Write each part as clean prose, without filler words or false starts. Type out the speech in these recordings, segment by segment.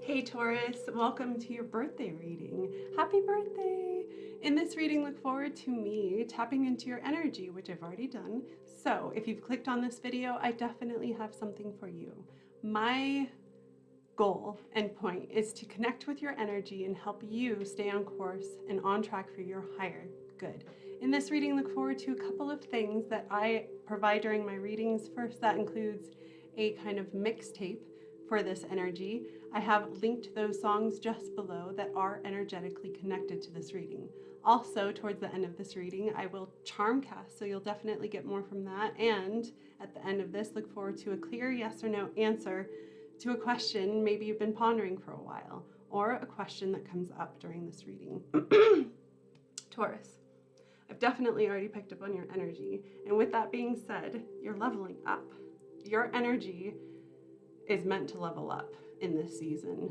Hey Taurus, welcome to your birthday reading. Happy birthday! In this reading, look forward to me tapping into your energy, which I've already done. So if you've clicked on this video, I definitely have something for you. My goal and point is to connect with your energy and help you stay on course and on track for your higher good. In this reading, look forward to a couple of things that I provide during my readings. First, that includes a kind of mixtape for this energy. I have linked those songs just below that are energetically connected to this reading. Also, towards the end of this reading, I will charm cast, so you'll definitely get more from that. And at the end of this, look forward to a clear yes or no answer to a question maybe you've been pondering for a while, or a question that comes up during this reading. Taurus, I've definitely already picked up on your energy. And with that being said, you're leveling up. Your energy is meant to level up in this season.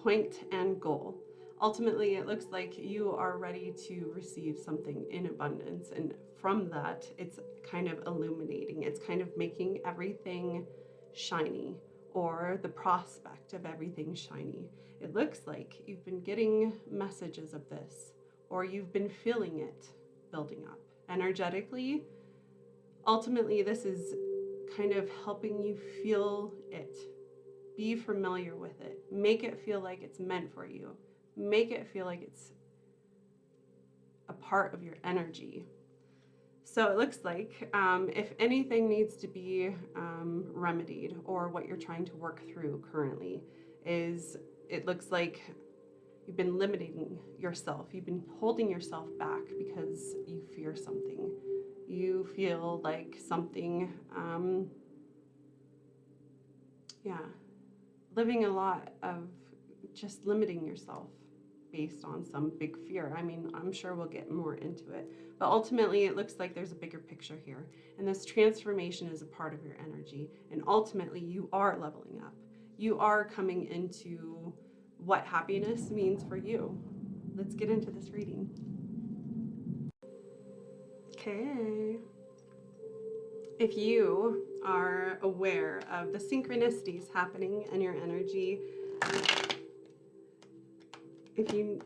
Point and goal. Ultimately, it looks like you are ready to receive something in abundance. And from that, it's kind of illuminating. It's kind of making everything shiny, or the prospect of everything shiny. It looks like you've been getting messages of this, or you've been feeling it building up energetically. Ultimately, this is kind of helping you feel it. Be familiar with it. Make it feel like it's meant for you. Make it feel like it's a part of your energy. So it looks like if anything needs to be remedied, or what you're trying to work through currently, is it looks like you've been limiting yourself. You've been holding yourself back because you fear something. You feel like something, living a lot of just limiting yourself based on some big fear. I mean, I'm sure we'll get more into it, but ultimately it looks like there's a bigger picture here, and this transformation is a part of your energy, and ultimately you are leveling up. You are coming into what happiness means for you. Let's get into this reading. Okay. If you are aware of the synchronicities happening in your energy, if you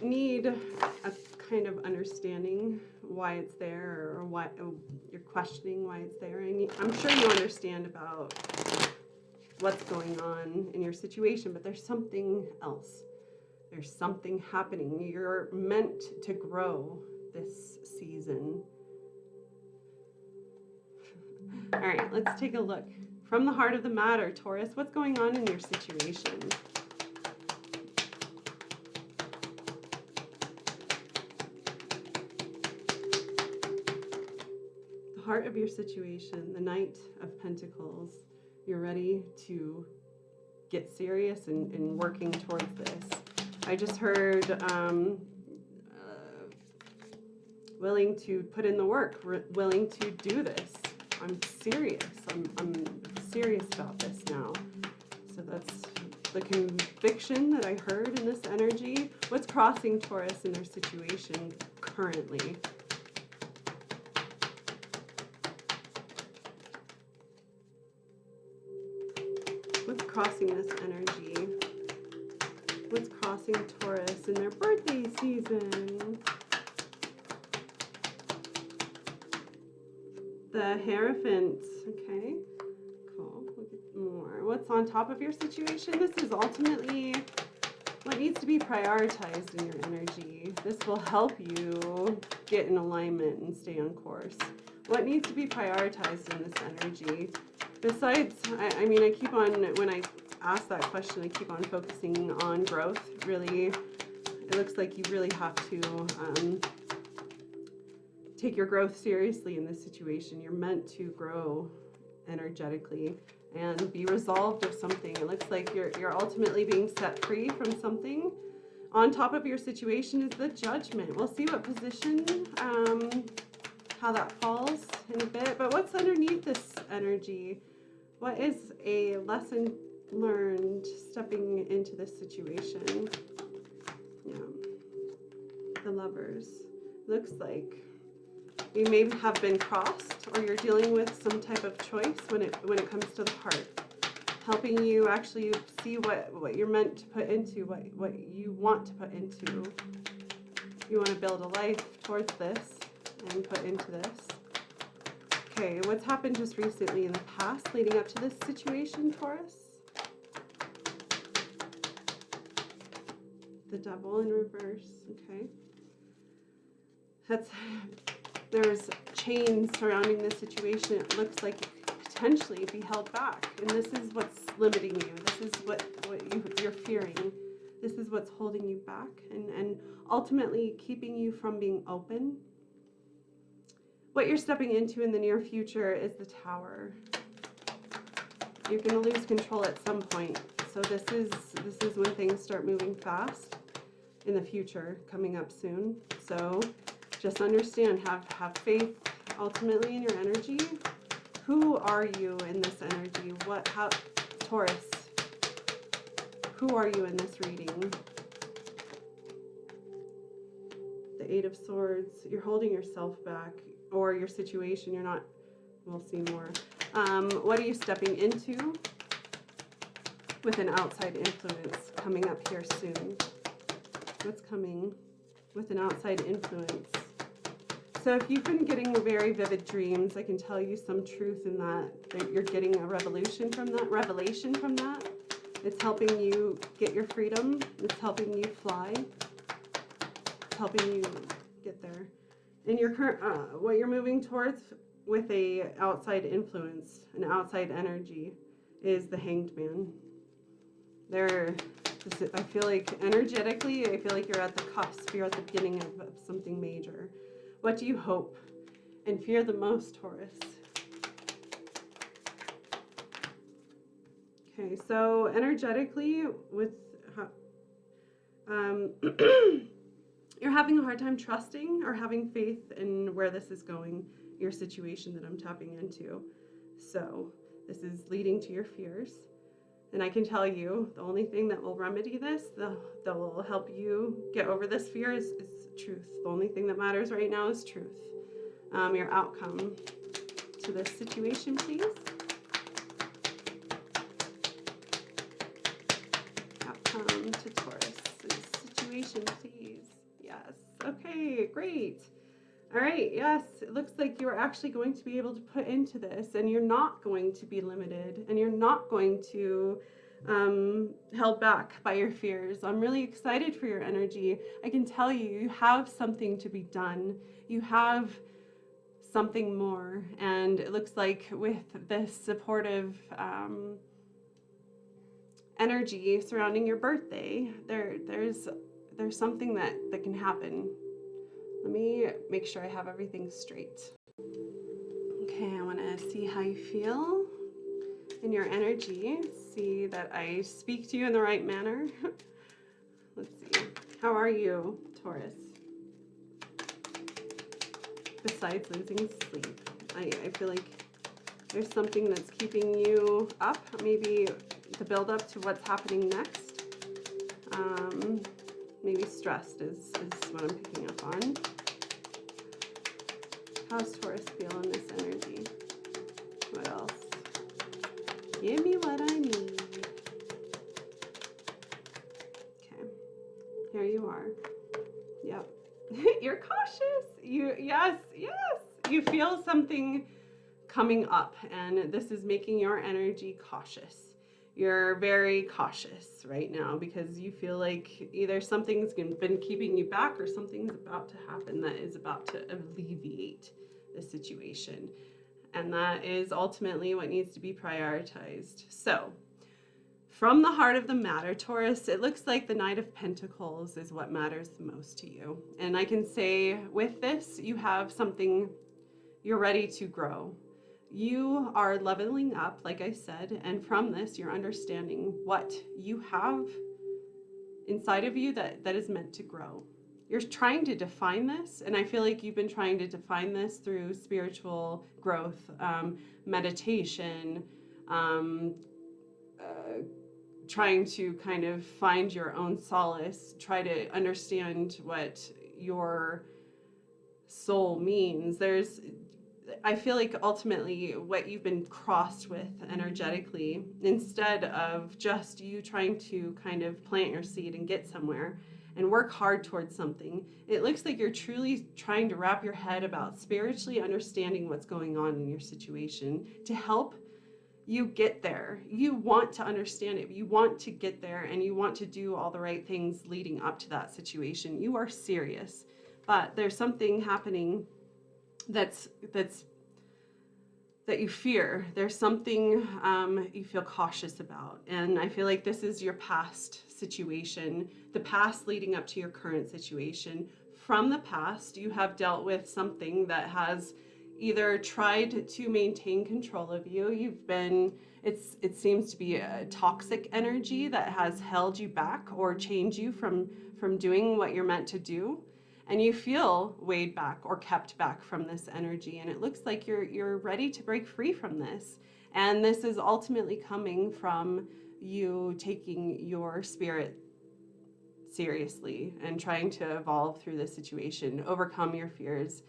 need a kind of understanding why it's there, or why you're questioning why it's there, and I'm sure you understand about what's going on in your situation, but there's something else. There's something happening. You're meant to grow this season. All right, let's take a look. From the heart of the matter, Taurus, what's going on in your situation? The heart of your situation, the Knight of Pentacles. You're ready to get serious and working towards this. I just heard willing to put in the work, willing to do this. I'm serious. I'm serious about this now. So that's the conviction that I heard in this energy. What's crossing Taurus in their situation currently? What's crossing this energy? What's crossing Taurus in their birthday season? The Hierophant. Okay, cool. We'll get more. What's on top of your situation? This is ultimately what needs to be prioritized in your energy. This will help you get in alignment and stay on course. What needs to be prioritized in this energy? Besides, I mean, I keep on, when I ask that question, I keep on focusing on growth. Really, it looks like you really have to take your growth seriously in this situation. You're meant to grow energetically and be resolved of something. It looks like you're ultimately being set free from something. On top of your situation is the Judgment. We'll see what position, how that falls in a bit. But what's underneath this energy? What is a lesson learned stepping into this situation? Yeah. The Lovers. Looks like you may have been crossed, or you're dealing with some type of choice when it comes to the heart. helping you actually see what you're meant to put into, what you want to put into. You want to build a life towards this and put into this. Okay, what's happened just recently in the past leading up to this situation, Taurus? The Devil in reverse, okay. There's chains surrounding this situation. It looks like it could potentially be held back. And this is what's limiting you. This is what you're fearing. This is what's holding you back and ultimately keeping you from being open. What you're stepping into in the near future is the Tower. You're going to lose control at some point. So this is when things start moving fast in the future, coming up soon. So just understand, have faith ultimately in your energy. Who are you in this energy? Taurus, who are you in this reading? The Eight of Swords, you're holding yourself back, or your situation, you're not, we'll see more. What are you stepping into with an outside influence coming up here soon? What's coming with an outside influence? So if you've been getting very vivid dreams, I can tell you some truth in that you're getting a revelation from that. It's helping you get your freedom. It's helping you fly. It's helping you get there. And your current, what you're moving towards with a outside influence, an outside energy, is the Hanged Man. I feel like energetically, I feel like you're at the cusp. You're at the beginning of something major. What do you hope and fear the most, Taurus? Okay, so energetically, with you're having a hard time trusting or having faith in where this is going, your situation that I'm tapping into. So this is leading to your fears. And I can tell you, the only thing that will remedy this, that will help you get over this fear is truth. The only thing that matters right now is truth. Your outcome to this situation, please. Outcome to Taurus. Situation, please. Yes. Okay, great. All right, yes, it looks like you're actually going to be able to put into this, and you're not going to be limited, and you're not going to held back by your fears. I'm really excited for your energy. I can tell you have something to be done. You have something more, and it looks like with this supportive energy surrounding your birthday, there's something that can happen. Let me make sure I have everything straight. Okay, I want to see how you feel in your energy. See that I speak to you in the right manner. Let's see. How are you, Taurus? Besides losing sleep, I feel like there's something that's keeping you up. Maybe the build up to what's happening next. Maybe stressed is what I'm picking up on. How's Taurus feel in this energy? What else? Give me what I need. Okay, here you are. Yep. You're cautious. Yes. You feel something coming up, and this is making your energy cautious. You're very cautious right now because you feel like either something's been keeping you back or something's about to happen that is about to alleviate the situation. And that is ultimately what needs to be prioritized. So, from the heart of the matter, Taurus, it looks like the Knight of Pentacles is what matters the most to you. And I can say with this, you have something, you're ready to grow. You are leveling up, like I said, and from this, you're understanding what you have inside of you that is meant to grow. You're trying to define this, and I feel like you've been trying to define this through spiritual growth, meditation, trying to kind of find your own solace, try to understand what your soul means. I feel like ultimately what you've been crossed with energetically, instead of just you trying to kind of plant your seed and get somewhere and work hard towards something, it looks like you're truly trying to wrap your head about spiritually understanding what's going on in your situation to help you get there. You want to understand it. You want to get there, and you want to do all the right things leading up to that situation. You are serious, but there's something happening that you fear. There's something you feel cautious about. And I feel like this is your past situation, the past leading up to your current situation. From the past, you have dealt with something that has either tried to maintain control of you. It seems to be a toxic energy that has held you back or chained you from doing what you're meant to do. And you feel weighed back or kept back from this energy. And it looks like you're ready to break free from this. And this is ultimately coming from you taking your spirit seriously and trying to evolve through this situation, overcome your fears.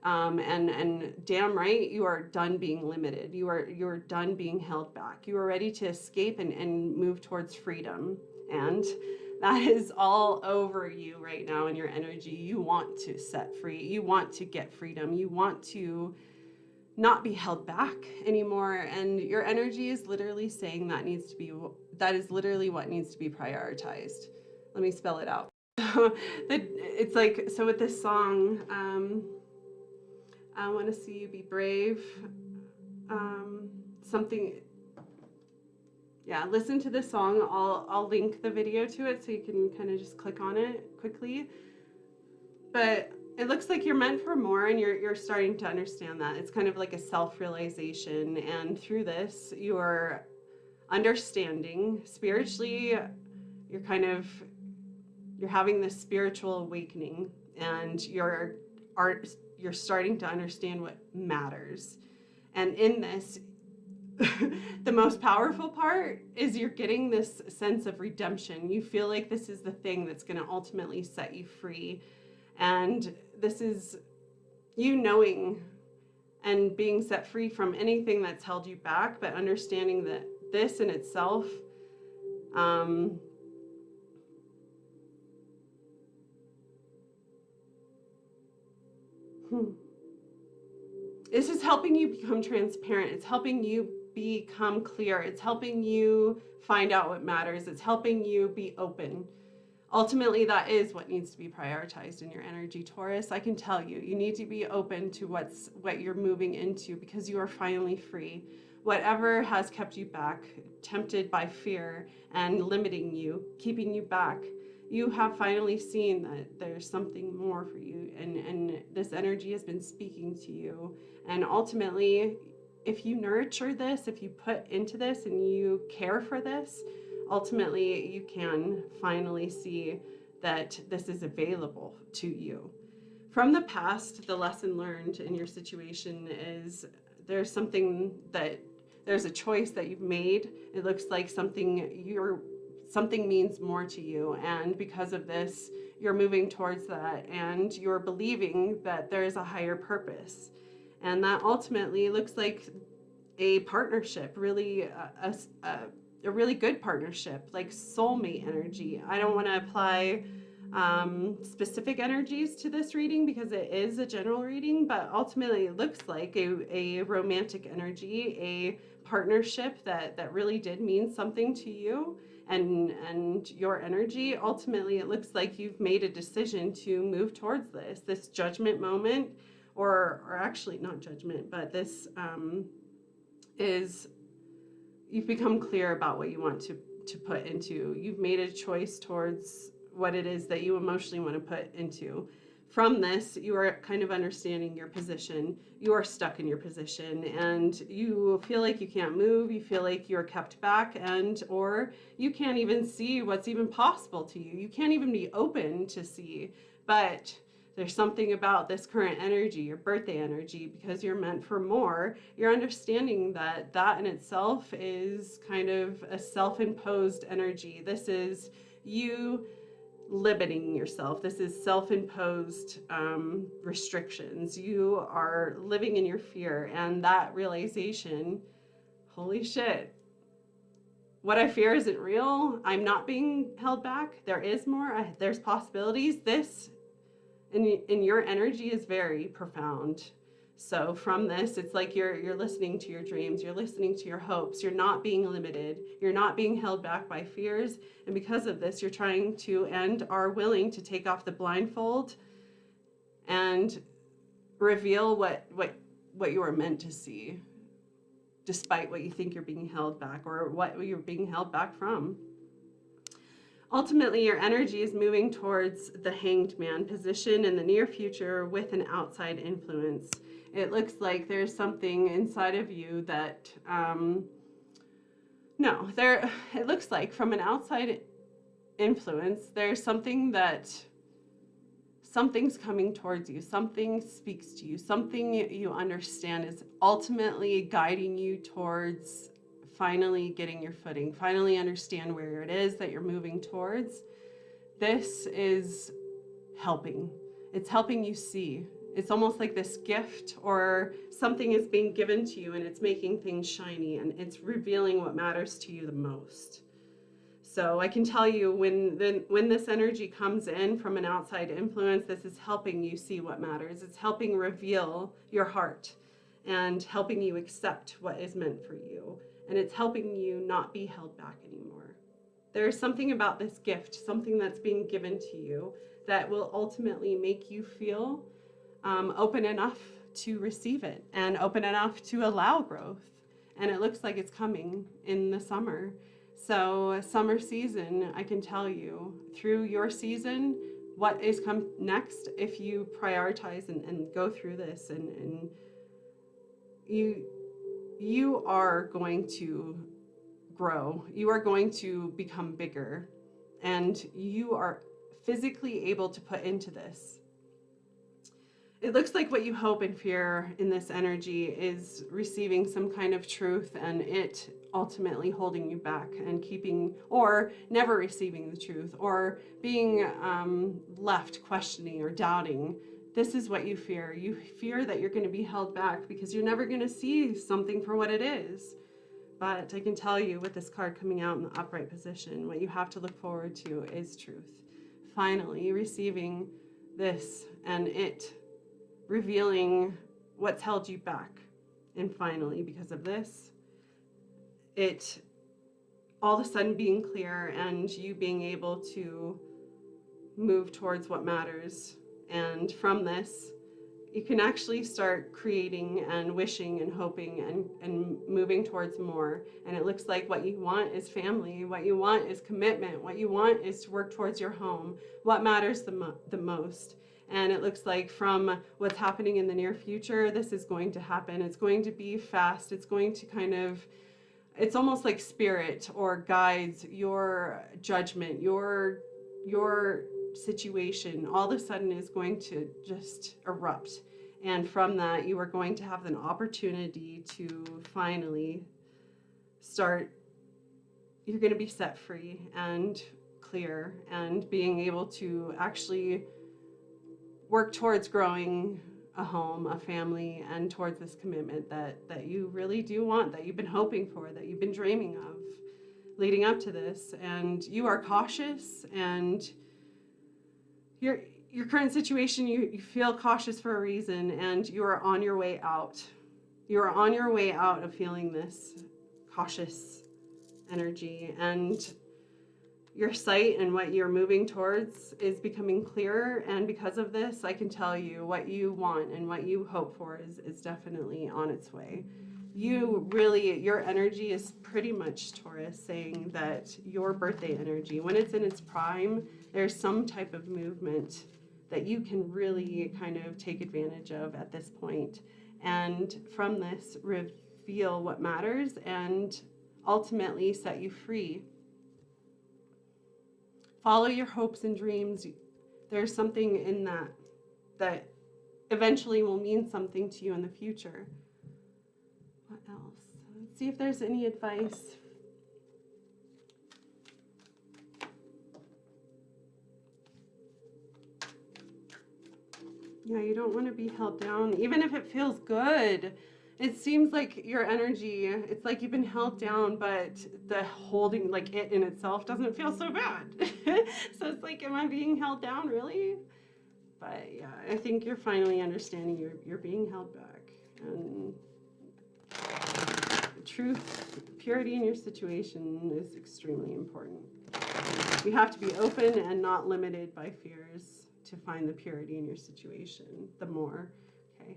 And damn right, you are done being limited. You're done being held back. You are ready to escape and move towards freedom. And that is all over you right now in your energy. You want to set free. You want to get freedom. You want to not be held back anymore. And your energy is literally saying that is literally what needs to be prioritized. Let me spell it out. It's like, so with this song, I want to see you be brave. Listen to this song. I'll link the video to it so you can kind of just click on it quickly. But it looks like you're meant for more, and you're starting to understand that. It's kind of like a self-realization, and through this, you're understanding spiritually. You're having this spiritual awakening, and you're starting to understand what matters. And in this, the most powerful part is you're getting this sense of redemption. You feel like this is the thing that's going to ultimately set you free. And this is you knowing and being set free from anything that's held you back, but understanding that this in itself, this is helping you become transparent. It's helping you become clear. It's helping you find out what matters. It's helping you be open. Ultimately, that is what needs to be prioritized in your energy, Taurus. I can tell you, you need to be open to what you're moving into, because you are finally free. Whatever has kept you back, tempted by fear and limiting you, keeping you back, you have finally seen that there's something more for you, and this energy has been speaking to you. And ultimately, if you nurture this, if you put into this and you care for this, ultimately you can finally see that this is available to you. From the past, the lesson learned in your situation is there's a choice that you've made. It looks like something means more to you, and because of this, you're moving towards that, and you're believing that there is a higher purpose. And that ultimately looks like a partnership, really a really good partnership, like soulmate energy. I don't want to apply specific energies to this reading because it is a general reading, but ultimately it looks like a romantic energy, a partnership that really did mean something to you and your energy. Ultimately, it looks like you've made a decision to move towards this judgment moment, or actually not judgment, but this is you've become clear about what you want to put into. You've made a choice towards what it is that you emotionally want to put into. From this, you are kind of understanding your position. You are stuck in your position, and you feel like you can't move. You feel like you're kept back, or you can't even see what's even possible to you. You can't even be open to see. But there's something about this current energy, your birthday energy, because you're meant for more. You're understanding that in itself is kind of a self-imposed energy. This is you limiting yourself. This is self-imposed restrictions. You are living in your fear, and that realization, holy shit, what I fear isn't real. I'm not being held back. There is more. There's possibilities. This in your energy is very profound. So from this, it's like you're listening to your dreams, you're listening to your hopes, you're not being limited, you're not being held back by fears. And because of this, you're trying to and are willing to take off the blindfold and reveal what you are meant to see, despite what you think you're being held back or what you're being held back from. Ultimately, your energy is moving towards the Hanged Man position in the near future with an outside influence. It looks like there's something inside of you that, it looks like from an outside influence, there's something that, something's coming towards you, something speaks to you, something you understand is ultimately guiding you towards finally getting your footing, finally understand where it is that you're moving towards. This is helping. It's helping you see. It's almost like this gift or something is being given to you and it's making things shiny and it's revealing what matters to you the most. So I can tell you when this energy comes in from an outside influence, this is helping you see what matters. It's helping reveal your heart and helping you accept what is meant for you. And it's helping you not be held back anymore. There's something about this gift, something that's being given to you that will ultimately make you feel open enough to receive it and open enough to allow growth. And it looks like it's coming in the summer. So summer season, I can tell you through your season, what is come next if you prioritize and go through this and you are going to grow. You are going to become bigger and you are physically able to put into this. It looks like what you hope and fear in this energy is receiving some kind of truth and it ultimately holding you back and keeping or never receiving the truth or being left questioning or doubting. This is what you fear. You fear that you're going to be held back because you're never going to see something for what it is. But I can tell you with this card coming out in the upright position, what you have to look forward to is truth. Finally receiving this and it revealing what's held you back. And finally, because of this, it all of a sudden being clear and you being able to move towards what matters. And from this, you can actually start creating and wishing and hoping and moving towards more. And it looks like what you want is family. What you want is commitment. What you want is to work towards your home. What matters the most. And it looks like from what's happening in the near future, this is going to happen. It's going to be fast. It's going to kind of, it's almost like spirit or guides your judgment, your situation all of a sudden is going to just erupt. And from that, you are going to have an opportunity to finally start, you're going to be set free and clear and being able to actually work towards growing a home, a family, and towards this commitment that you really do want, that you've been hoping for, that you've been dreaming of leading up to this. And you are cautious and your current situation, you feel cautious for a reason and you are on your way out. You are on your way out of feeling this cautious energy and your sight and what you're moving towards is becoming clearer. And because of this, I can tell you what you want and what you hope for is definitely on its way. Your energy is pretty much, Taurus, saying that your birthday energy, when it's in its prime, there's some type of movement that you can really kind of take advantage of at this point. And from this, reveal what matters and ultimately set you free. Follow your hopes and dreams. There's something in that eventually will mean something to you in the future. What else? Let's see if there's any advice. Yeah, you don't want to be held down, even if it feels good. It seems like your energy, it's like you've been held down, but the holding, like it in itself, doesn't feel so bad. So it's like, am I being held down, really? But yeah, I think you're finally understanding you're being held back. And truth, purity in your situation is extremely important. You have to be open and not limited by fears to find the purity in your situation. The more. Okay.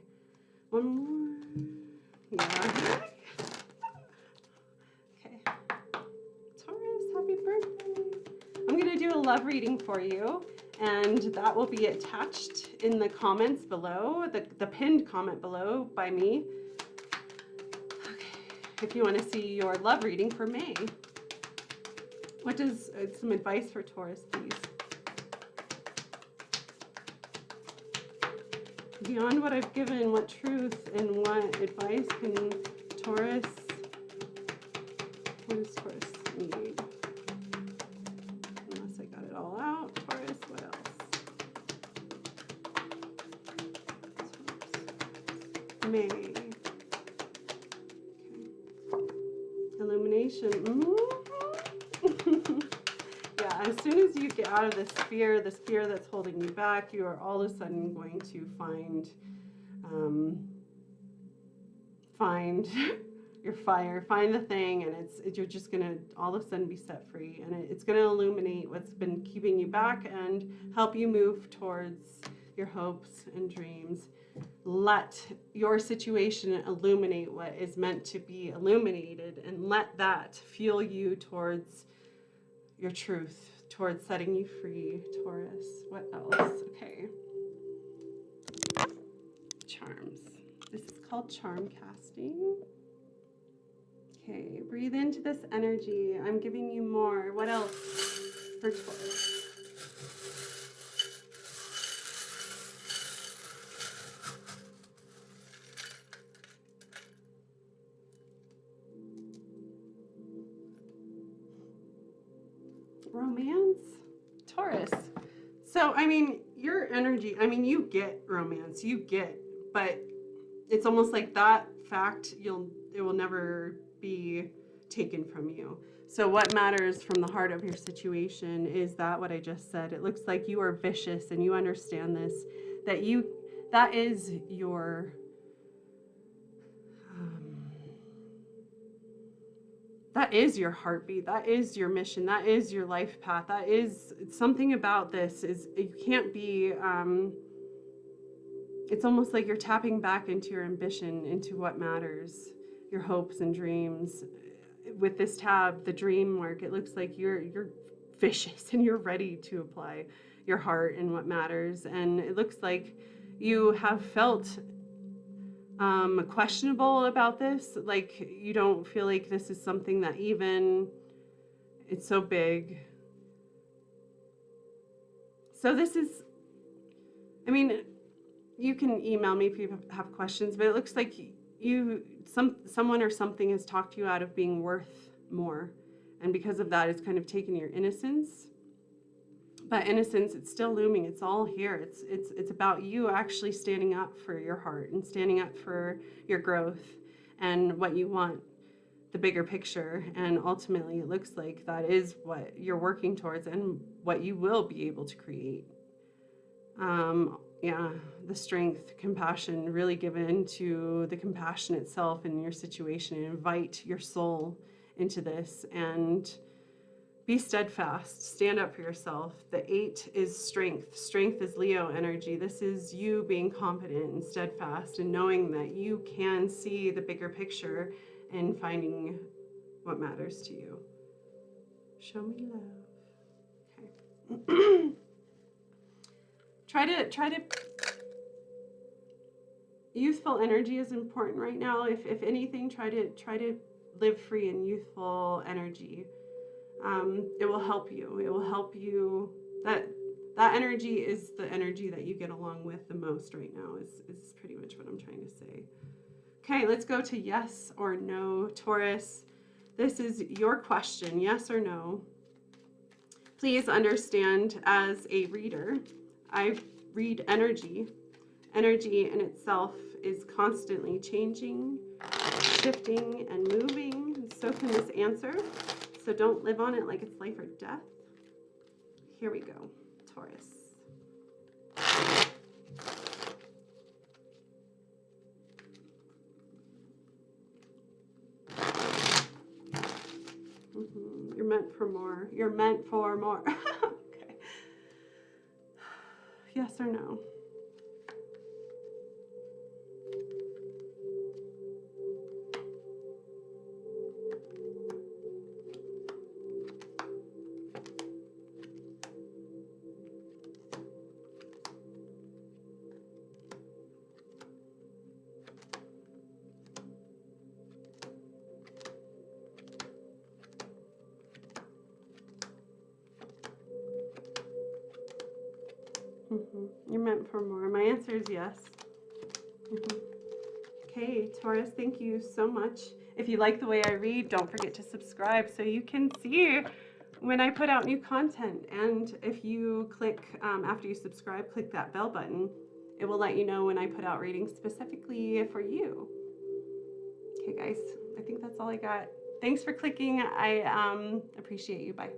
One more. Yeah. Okay. Taurus, happy birthday. I'm going to do a love reading for you, and that will be attached in the comments below, the pinned comment below by me. Okay. If you want to see your love reading for May. What does some advice for Taurus, please? Beyond what I've given, what truth and what advice can Taurus, what does Taurus need? Unless I got it all out. Taurus, what else? Taurus. May. Okay. Illumination. Yeah, as soon as you get out of this fear that's holding you back, you are all of a sudden going to find your fire, find the thing, and you're just gonna all of a sudden be set free, and it's gonna illuminate what's been keeping you back and help you move towards your hopes and dreams. Let your situation illuminate what is meant to be illuminated, and let that fuel you towards your truth, towards setting you free, Taurus. What else? Okay. Charms. This is called charm casting. Okay, breathe into this energy. I'm giving you more. What else for Taurus? Romance? Taurus. So, I mean, your energy, I mean, you get romance, but it's almost like that fact, it will never be taken from you. So what matters from the heart of your situation is that what I just said. It looks like you are vicious and you understand this, that is your heartbeat, that is your mission, that is your life path, that is something about this is you can't be it's almost like you're tapping back into your ambition, into what matters, your hopes and dreams. With this tab, the dream work, it looks like you're vicious and you're ready to apply your heart and what matters. And it looks like you have felt questionable about this, like you don't feel like this is something that even, it's so big. So this is, I mean, you can email me if you have questions, but it looks like someone or something has talked you out of being worth more. And because of that, it's kind of taken your innocence. But innocence, it's still looming. It's all here. It's about you actually standing up for your heart and standing up for your growth and what you want, the bigger picture. And ultimately, it looks like that is what you're working towards and what you will be able to create. Yeah, the strength, compassion, really give in to the compassion itself in your situation and invite your soul into this and be steadfast, stand up for yourself. The 8 is strength. Strength is Leo energy. This is you being confident and steadfast and knowing that you can see the bigger picture and finding what matters to you. Show me love. Okay. Try to youthful energy is important right now. If anything, try to live free in youthful energy. It will help you. It will help you. That energy is the energy that you get along with the most right now is pretty much what I'm trying to say. Okay, let's go to yes or no, Taurus. This is your question, yes or no. Please understand, as a reader, I read energy, Energy in itself is constantly changing, shifting, and moving. And so can this answer. So don't live on it like it's life or death. Here we go, Taurus. You're meant for more. You're meant for more. Okay. Yes or no? You're meant for more. My answer is yes. Okay, Taurus, thank you so much. If you like the way I read, don't forget to subscribe so you can see when I put out new content. And if you click, after you subscribe, click that bell button. It will let you know when I put out readings specifically for you. Okay, guys, I think that's all I got. Thanks for clicking. I appreciate you. Bye.